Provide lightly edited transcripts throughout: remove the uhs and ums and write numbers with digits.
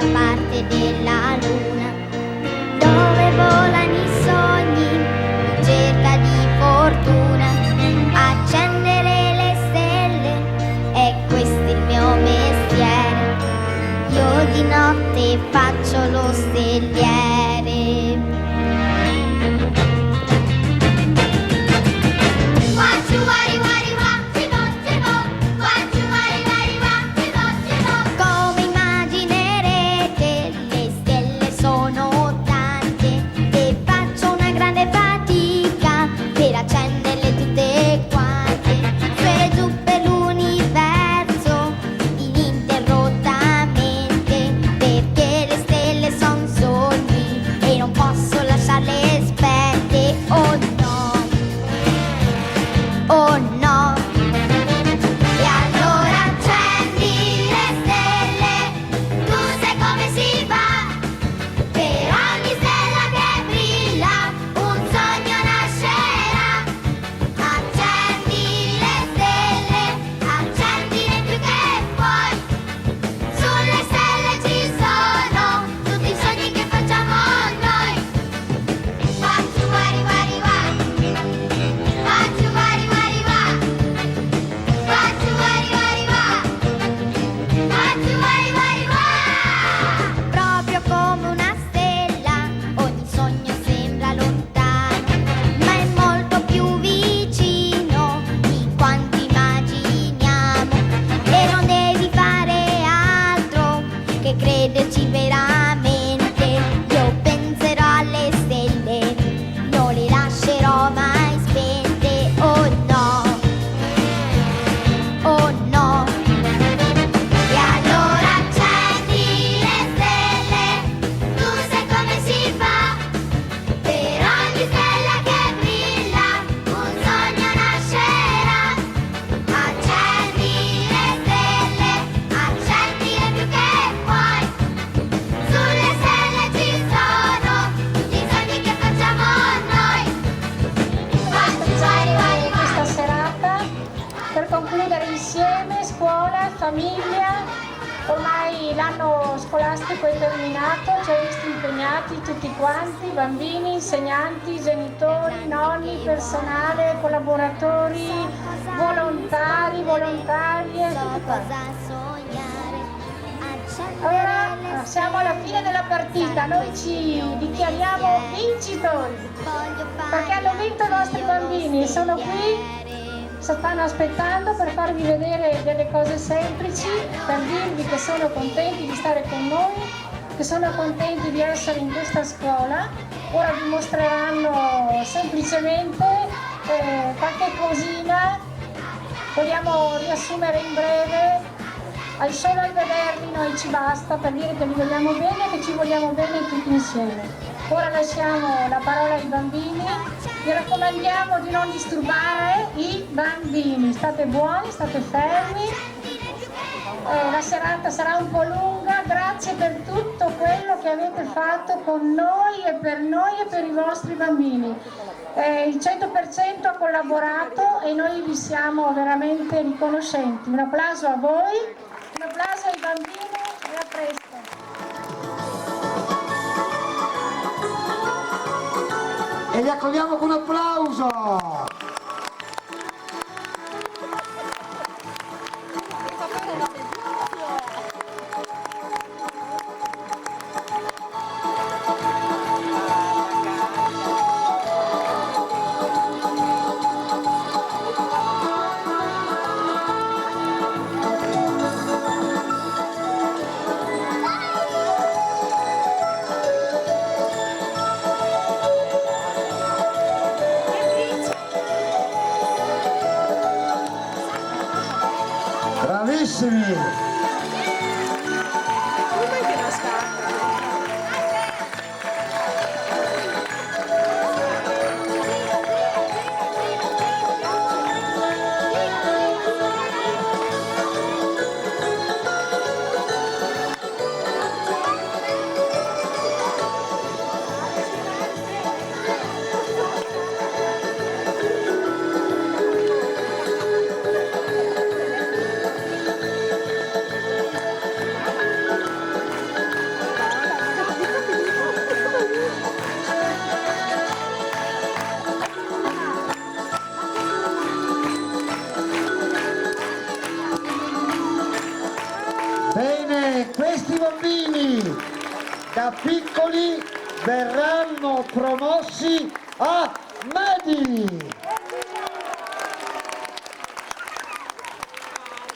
dall'altra parte della luna, dove volano i sogni in cerca di fortuna. Accendere le stelle è questo il mio mestiere, io di notte faccio lo stelliere. Come immaginerete, le stelle sono tante e faccio una grande fatica per accenderle tutte quante. Su e giù per l'universo ininterrottamente, perché le stelle son sogni e non posso lasciarle spente. Oh no, oh no. E allora accendi le stelle, tu sai come si fa. Per ogni stella che brilla un sogno nascerà. Accendi le stelle, accendine più che puoi. Sulle stelle ci sono tutti i sogni che facciamo noi. Facciu vari vari va, facciu vari vari va, facciu vari vari va, facciu vari vari va. Proprio come una stella, ogni sogno sembra lontano, ma è molto più vicino di quanto immaginiamo. E non devi fare altro che crederci veramente. Io penserò alle stelle, non le lascerò mai spente. Oh no, oh no. E allora accendi le stelle, tu sai come si fa. Per ogni stella che brilla un sogno nascerà. Accendi le stelle, accendine più che puoi. Sulle stelle ci sono tutti i sogni che facciamo noi. Di questa serata per concludere insieme scuola, famiglia. Ormai l'anno scolastico è terminato, ci ha visti impegnati tutti quanti, bambini, insegnanti, genitori, nonni, personale, collaboratori, volontari, volontarie, tutti quanti. Ora siamo alla fine della partita, noi ci dichiariamo vincitori perché hanno vinto i nostri bambini, sono qui, stanno aspettando per farvi vedere delle cose semplici, per dirvi che sono contenti di stare con noi, che sono contenti di essere in questa scuola. Ora vi mostreranno semplicemente qualche cosina, vogliamo riassumere in breve. Solo al vedervi noi ci basta per dire che vi vogliamo bene e che ci vogliamo bene tutti insieme. Ora lasciamo la parola ai bambini, vi raccomandiamo di non disturbare i bambini, state buoni, state fermi, la serata sarà un po' lunga, grazie per tutto quello che avete fatto con noi e per i vostri bambini. Il 100% ha collaborato e noi vi siamo veramente riconoscenti. Un applauso a voi. Un applauso ai bambini e a presto. E li accogliamo con un applauso! piccoli verranno promossi a medi.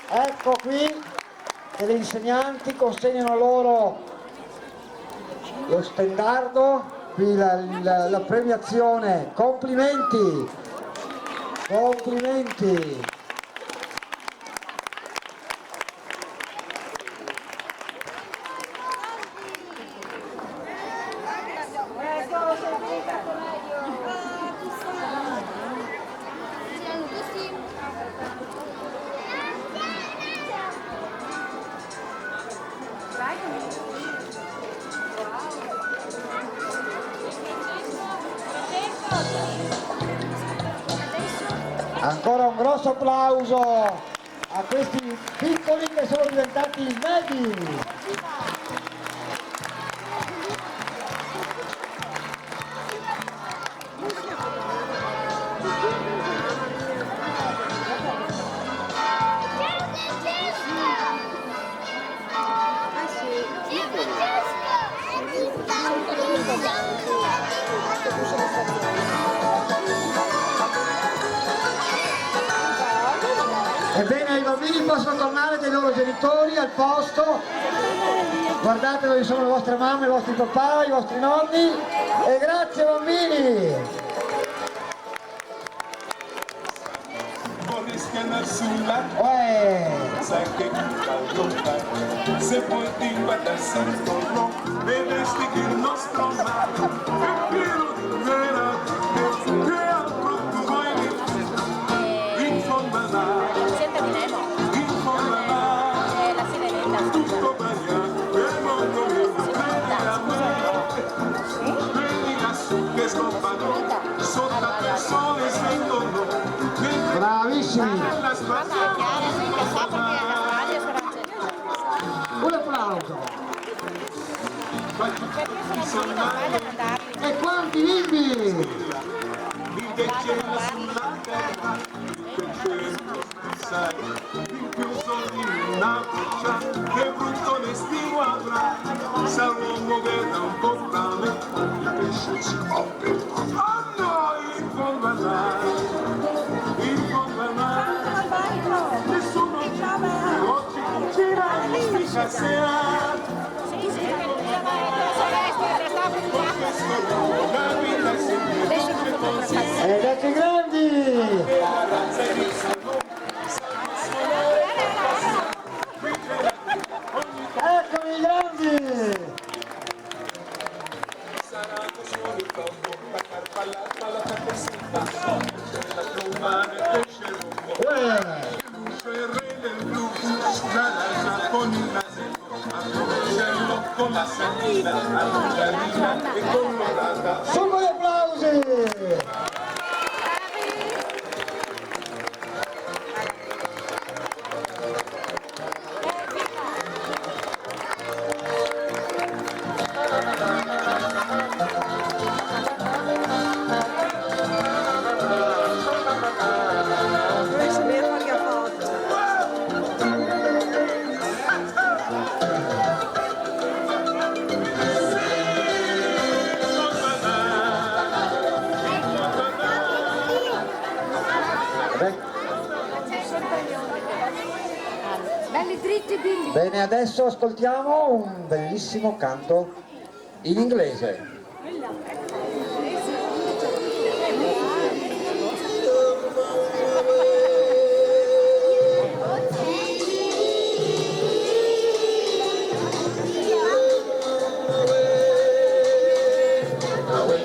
Ecco qui che le insegnanti consegnano loro lo stendardo, qui la premiazione. Complimenti, complimenti. Ancora un grosso applauso a questi piccoli che sono diventati medi. Ebbene, i bambini possono tornare dai loro genitori al posto. Guardate dove sono le vostre mamme, i vostri papà, i vostri nonni. E grazie bambini! Vorresti andare sulla sai che se poi ti guardassi intorno vedresti che il nostro mare è pieno di meraviglie che altro tu vuoi vedere in fondo al mare, in fondo al mare tutto bagnato il mondo mio vedi a me, vedi lassù che scoppano sotto il sole svengono. Bravissimi! Un applauso! E quanti bimbi! Vive cielo sulla terra, il cielo sai, il più solo in una buccia, che brutto destino avrà, se l'uomo veda un po' fame, il pesce si muove. A noi in fondo al mare, in fondo al mare, nessuno oggi gira l'unica sera. Ed ecco i grandi! Eccomi i grandi! Saranno solo il corpo, la carpa, la capesita, la tromba nel pesce l'uscio e il re del blu, la lancia con il nasetto, al cielo con la santina, alla carina e colorata. Sono gli applausi! Belli dritti bimbi. Bene, adesso ascoltiamo un bellissimo canto in inglese. Oh,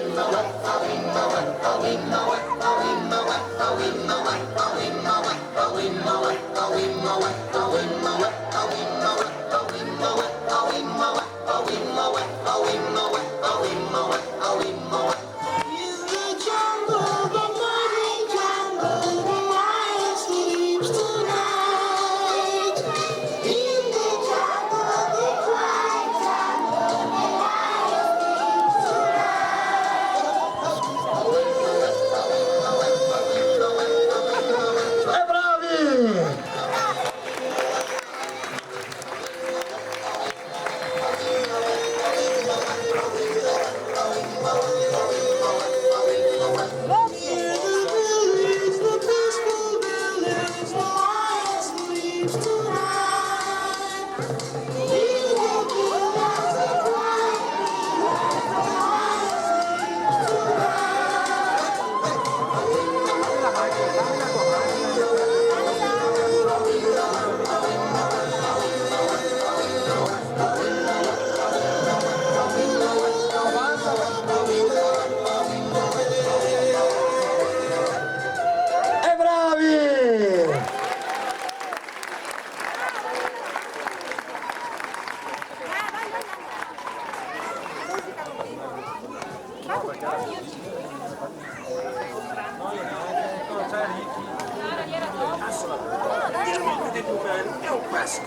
Assolutamente dell'umano è un passo.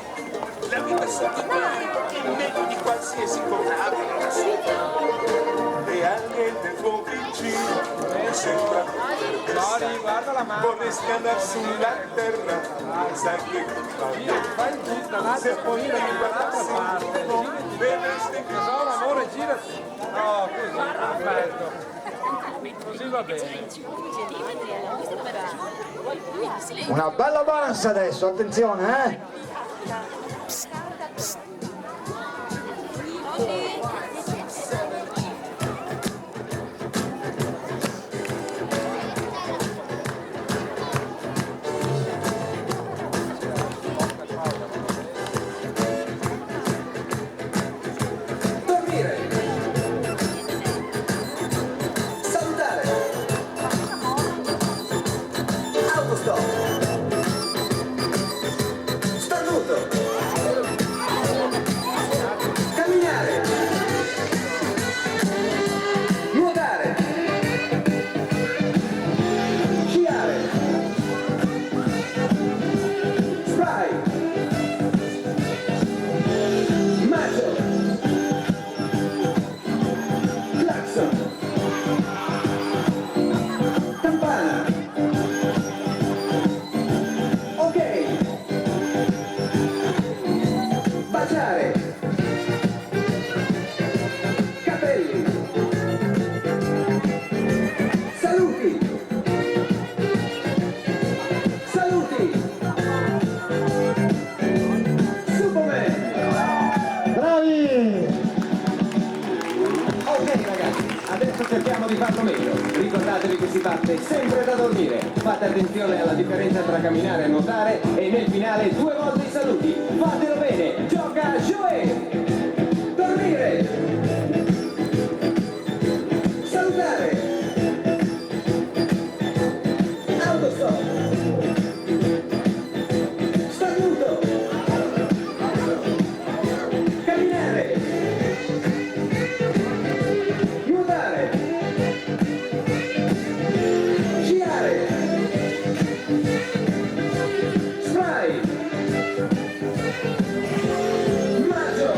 La vita sotto il mare è meglio di qualsiasi comandante assoluto. E anche il tuo vicino sembra guarda la mano. vorresti andare sulla terra, sai che Fai il giro dall'altra, poi gira dall'altra parte. vedresti che Tesoro, amore, girati. No, così, perfetto. Così va bene. Una bella balance adesso, attenzione, eh? Dormire, salutare, autostop, starnuto, camminare, nuotare, sciare, spray, macio, clacson, campana, ok, baciare, capelli, saluti, saluti, Superman. Bravi! Ok ragazzi, adesso cerchiamo di farlo meglio. Ricordatevi che si parte sempre da dormire. Fate attenzione alla differenza tra camminare e nuotare e nel finale 2 volte i saluti. Fatelo bene, gioca Joe! Dormire! Salutare! Autostop! Starnuto! Camminare! Nuotare, sciare, spray, maggio,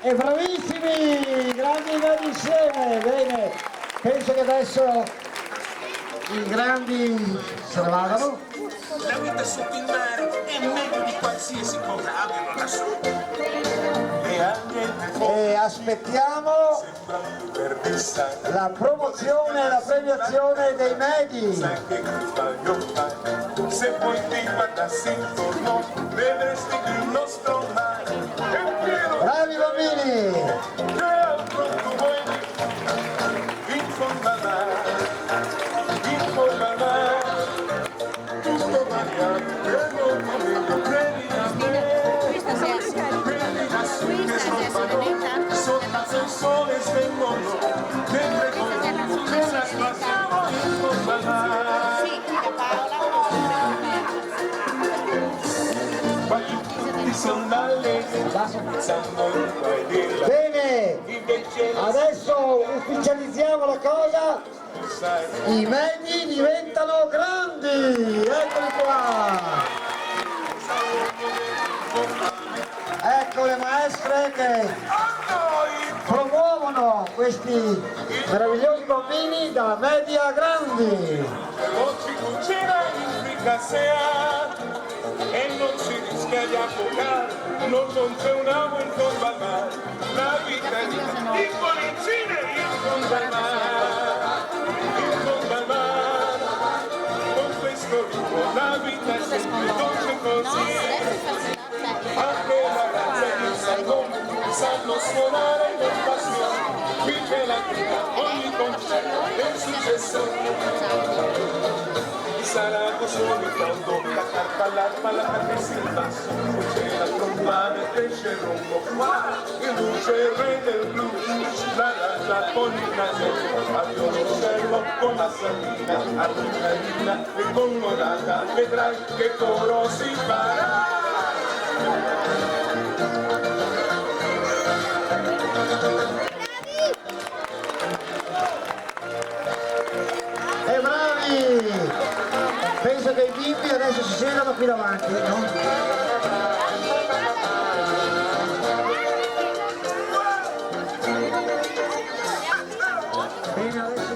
E bravissimi, grandi Medi insieme, bene, penso che adesso i grandi se ne vadano. La vita sotto il mare è meglio di qualsiasi cosa abbiano lassù. E anche il E aspettiamo la promozione e la premiazione dei Medi. sai che sbaglio fai. Se poi ti guardassi intorno, vedresti che il nostro mare è pieno Bravi bambini! che altro tu vuoi. In fondo al mare, in fondo al mare, tutto variato, per non momento, credi a me. Quelli lassù che scoppano, sotto il sole svengono, mentre noi che la spassiamo in fondo al mare. Ma tutti sono dalle, stanno in qua e di là. Bene, Invece adesso ufficializziamo la cosa, sai, i Medi diventano grandi, eccoli qua! Ecco le maestre che promuovono questi meravigliosi bambini da medi a grandi. oggi cucina in fricassea e non si rischia di affogare, non c'è un amo in fondo al mare, la vita è di bollicine in fondo al mare, in fondo al mare, con questo ritmo la vita è sempre dolce così. Anche la razza e il salone sanno suonare con passione, qui c'è la vita, ogni concerto è un successo. Sarà solo tanto la carta, l'arpa, la cartessa in basso, poi c'è la tromba, cresce il rombo, qua il luce, il re del blues, la ragia con il nasello, al violoncello con la sardina, adrenalina e colorata, vedrai che coro si farà. E bravi! Penso che i bimbi adesso si siedano qui davanti, no? Bene, adesso...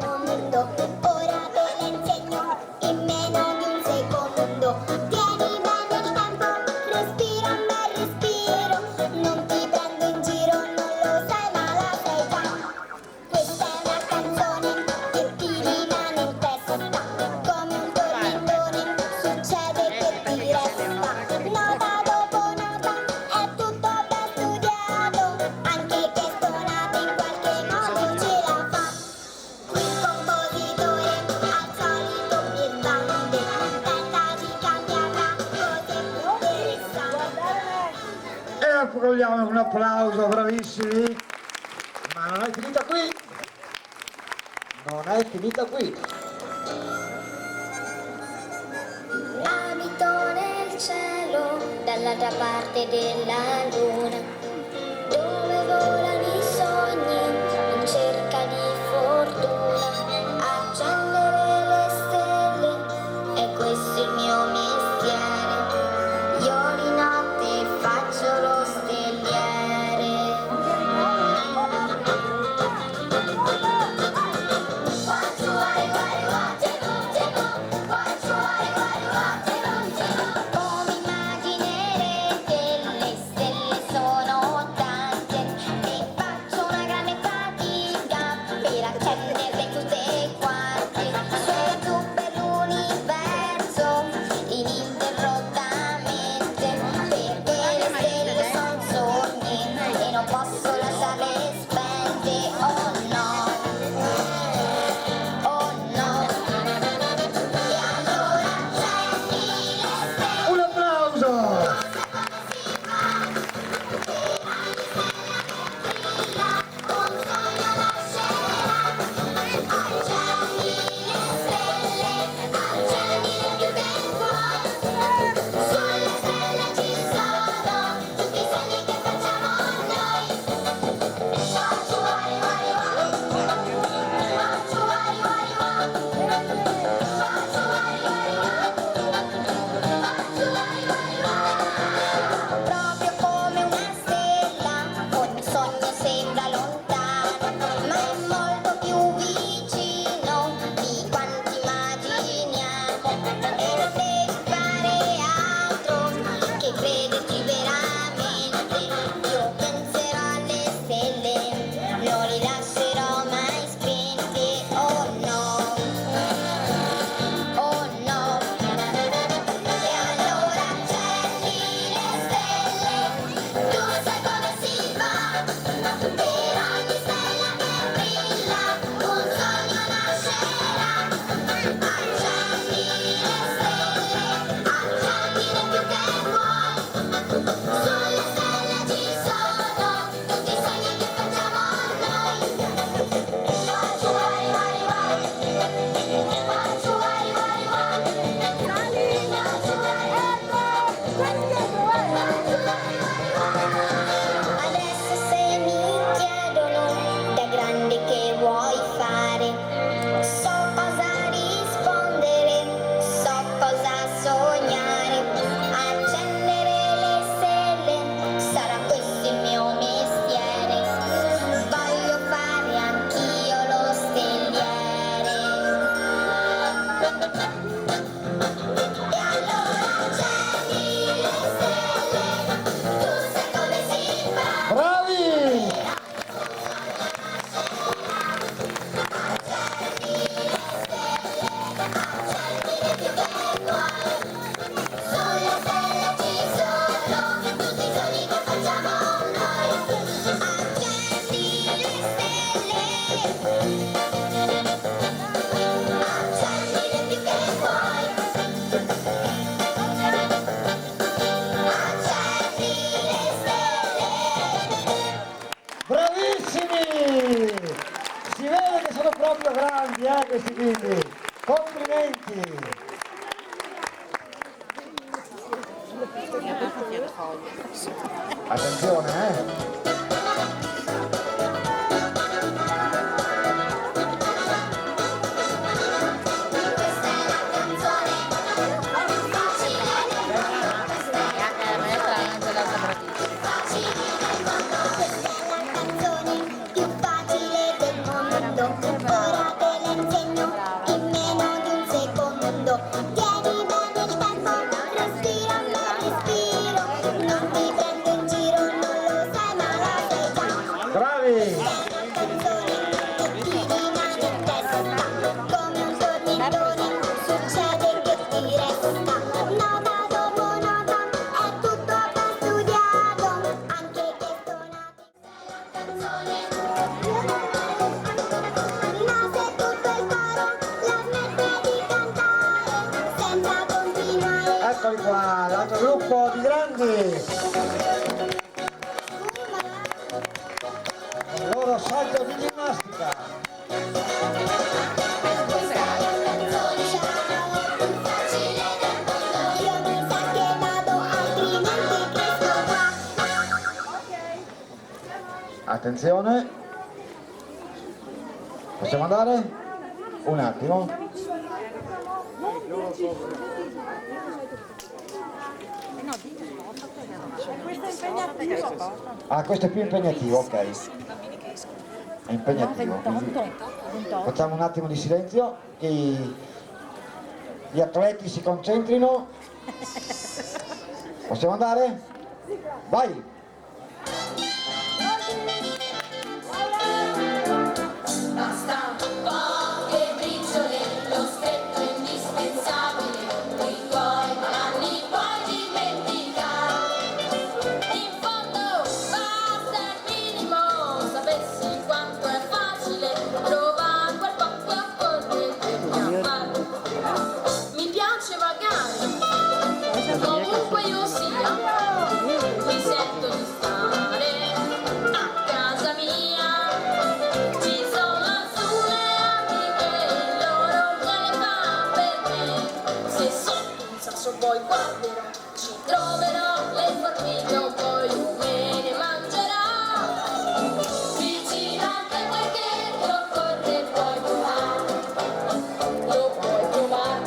Ora te la insegno in meno di un secondo. Tieni bene il tempo, respira un bel respiro. Non ti prendo in giro, non lo sai ma la sai già. Questa è una canzone che ti rimane in testa. Come un tormentone succede che ti resta. Nota dopo nota è tutto ben studiato. Anche che stonata in qualche modo ce la fa. Il compositore al solito piedante tenta di cambiarla così interessante. E accogliamo un applauso, bravissimi! Ma non è finita qui! Non è finita qui! Abito nel cielo dall'altra parte della luna, dove volano i sogni in cerca di fortuna. Accendere le stelle è questo il mio mestiere. Io di notte faccio lo stelliere. Come immaginerete le stelle sono Attenzione, canzone più facile del mondo, ora te la insegno in meno di un secondo. Tieni bene il tempo, respira un bel respiro, non ti prendo in giro, non lo sai ma la sai già. Bravi! È una canzone che ti rimane in testa, come un tormentone, succede che ti resta. Nota dopo nota, è tutto ben studiato, anche che stonate. Canzone, ma se tutto il coro la smette di cantare, senza continuare. Eccoli qua, l'altro gruppo di grandi! Con il loro salto di ginnastica! Io mi sa che vado, altrimenti cresco qua. Attenzione! Possiamo andare? Un attimo. Ah, questo è più impegnativo, ok. È impegnativo, quindi facciamo un attimo di silenzio, che gli atleti si concentrino. Possiamo andare? Vai! Basta poche briciole, lo stretto è indispensabile, i tuoi anni puoi dimenticare. In fondo basta il minimo, sapessi quanto è facile trovare quel poco a correre per chiamare. Mi piace vagare, ovunque io sia, mi sento di stare a casa mia. Ci sono alcune amiche, loro me le fa per me. Se sotto un sasso poi guarderò, ci troverò le formiche, un po' io me ne mangerò. Vicino a te vuoi che lo corre puoi provare, lo puoi provare.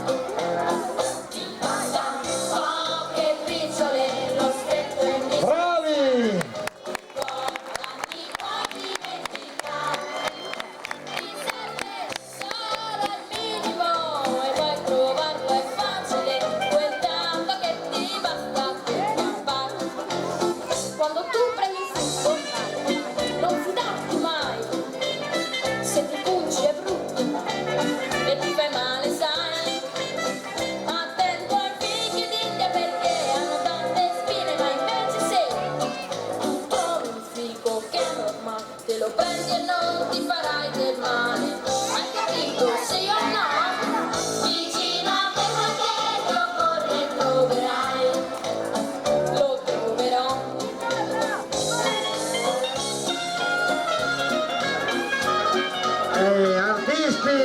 Ti basta poche briciole, lo stretto è indispensabile. Bravi! Anni puoi dimenticare, ti serve solo il minimo e vuoi trovarlo è facile, quel tanto che ti basta per campare. Quando tu prendi il frutto, non fidarti mai, se ti pungi è brutto e ti fai male, sai. Attento ai fichi d'India perché hanno tante spine, ma invece se tu trovi un fico che è normale, te lo prendi e non ti farai del male. Hai capito? Sì o no? Vicino a te qualche lo corre e troverai, lo troverò. Artisti!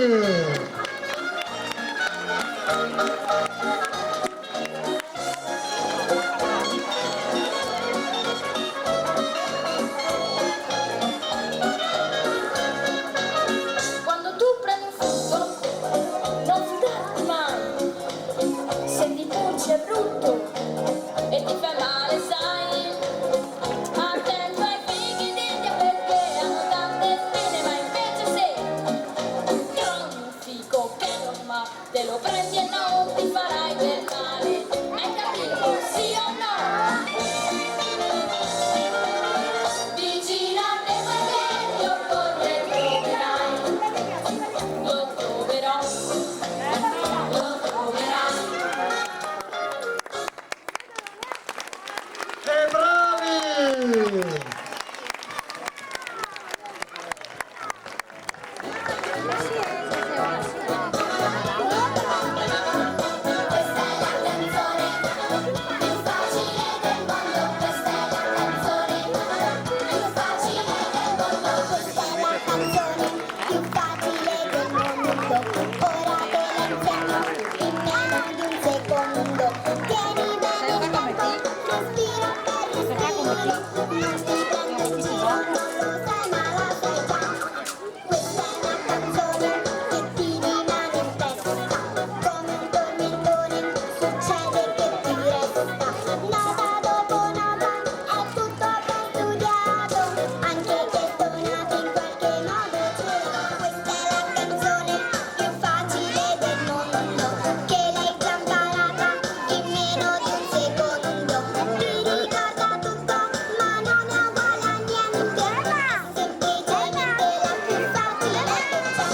Quando tu prendi un frutto, non fidarti mai, se ti pungi è brutto e ti fai male, sai. Attento ai fichi d'India perché hanno tante spine, ma invece se trovi un fico che è normale, te lo prendi e non ti farai del male. Hai capito? Sì o no? Vicino a te perché lo corre e troverai, lo troverò, lo troverai. E bravi! Questa è la canzone più facile del mondo, questa è la canzone più facile del mondo, questa è la canzone più facile del mondo, ora te la insegno in meno di un secondo. Tieni bene il tempo, respira per respiro, non ti prendo in giro, non lo sai ma la sai già. Questa è una canzone che ti rimane impressa, come un tormentone succede che ti resta. Nota dopo nota è tutto ben studiato, anche che suonato in qualche modo c'è. Questa è la canzone più facile del mondo, che l'hai già imparata in meno di un secondo. Ti ricorda tutto ma non è uguale a niente, semplicemente la più facile che c'è.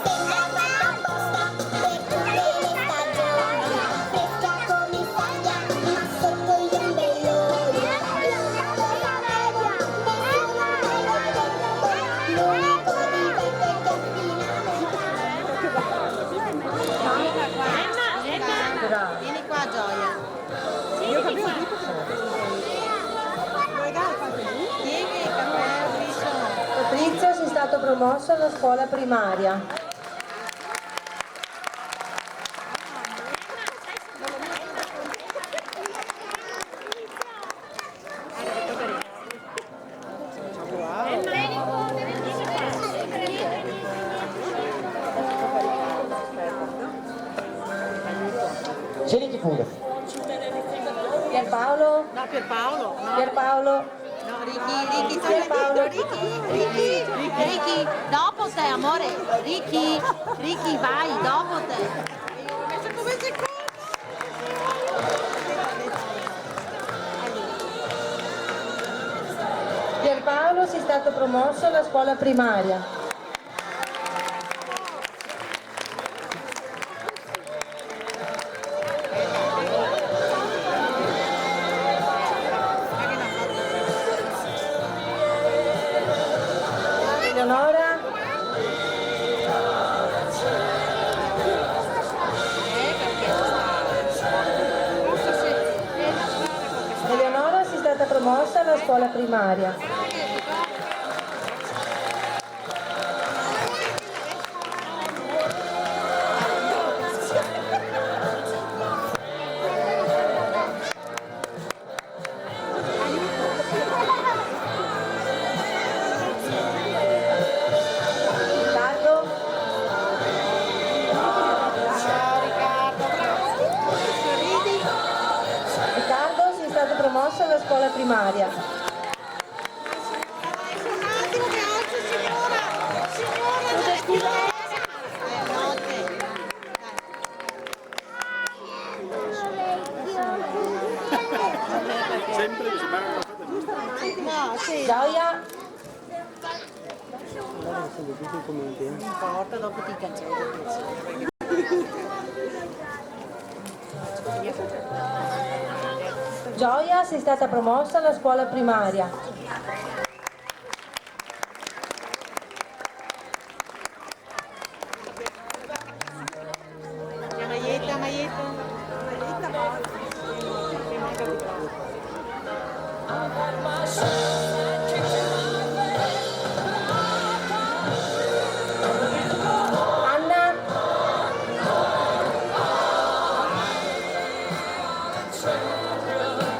Sembra fatta apposta per tutte le stagioni, fresca come saglia ma sotto gli ombrelloni. L'unica cosa media, nessuno me l'ha detto, l'unico difetto è che Vieni qua Gioia. Tieni il cappello liscio. Patrizio sei stato promosso alla scuola primaria. Siediti pure. Pierpaolo? No, Pierpaolo. No, Pierpaolo? no, Ricky, Pierpaolo? Ricky, dopo te, amore. Ricky, vai, dopo te. Come secondo. Pierpaolo sei stato promosso alla scuola primaria. Eleonora? Eleonora sei stata promossa alla scuola primaria. Riccardo? Riccardo sei stato promosso alla scuola primaria. Sempre mi sembra una cosa giusta. Gioia? Non importa, dopo ti cancello. Gioia sei stata promossa alla scuola primaria. Anna?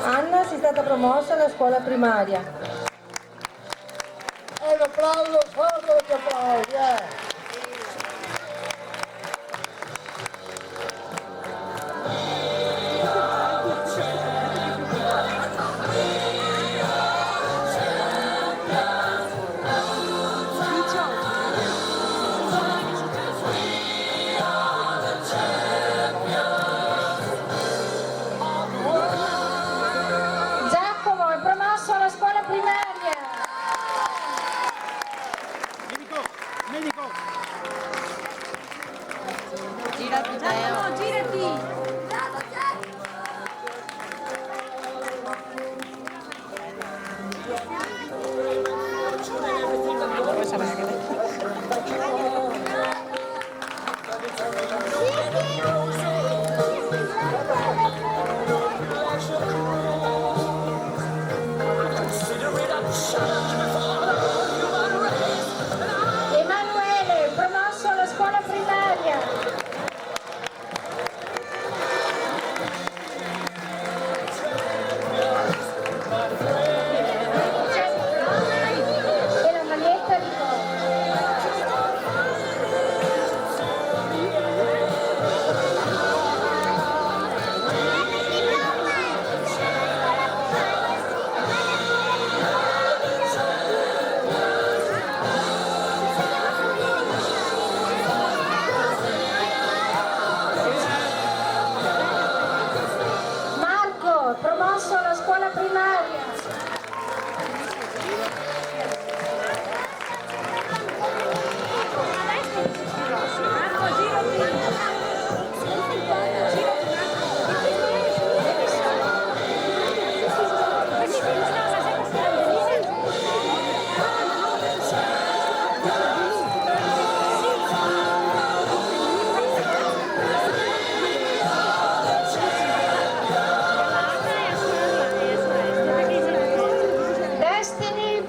Anna sei stata promossa alla scuola primaria. E un applauso forte per applausi, Giacomo è promosso alla scuola primaria. Medico, medico.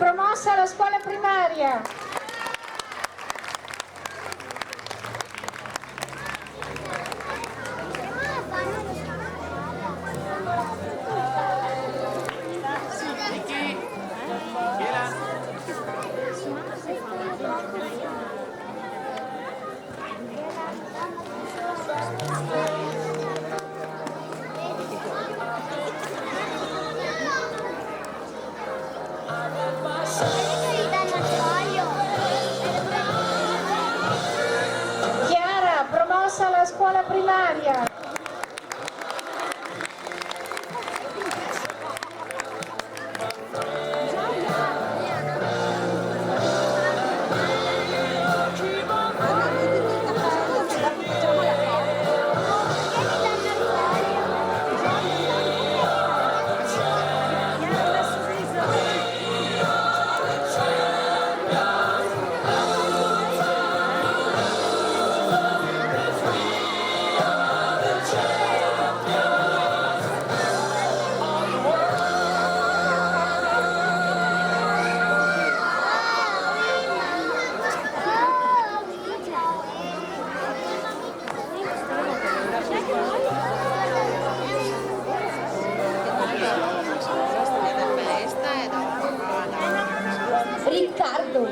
promossa la scuola primaria. Chiara, promossa la scuola primaria. Riccardo.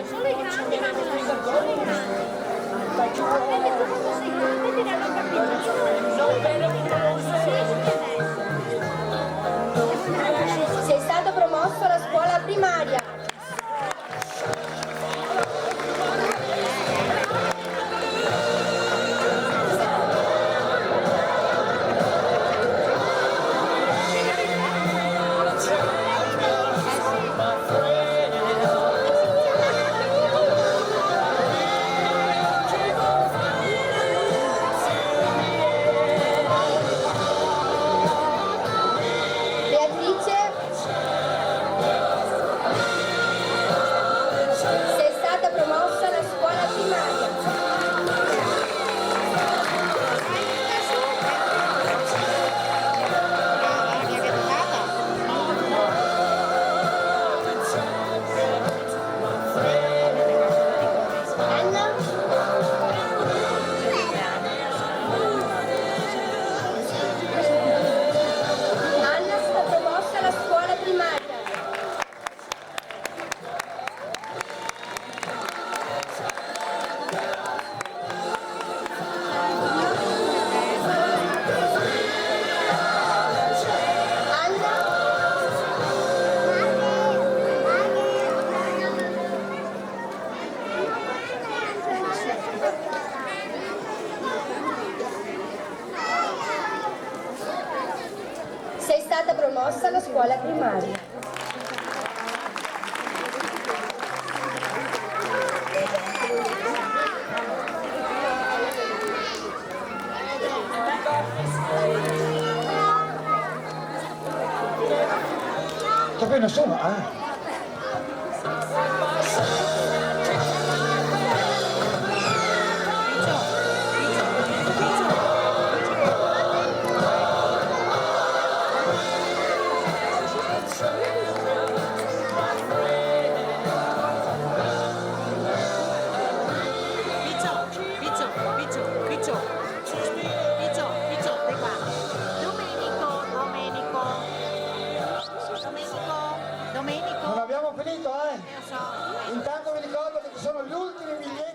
Sei stato promosso alla scuola primaria. Beatrice. Sei stata promossa alla scuola primaria. Anna è stata promossa alla scuola primaria. Sei stata promossa alla scuola primaria. Sto bene solo, eh? Domenico. Non abbiamo finito, eh? Intanto vi ricordo che ci sono gli ultimi biglietti.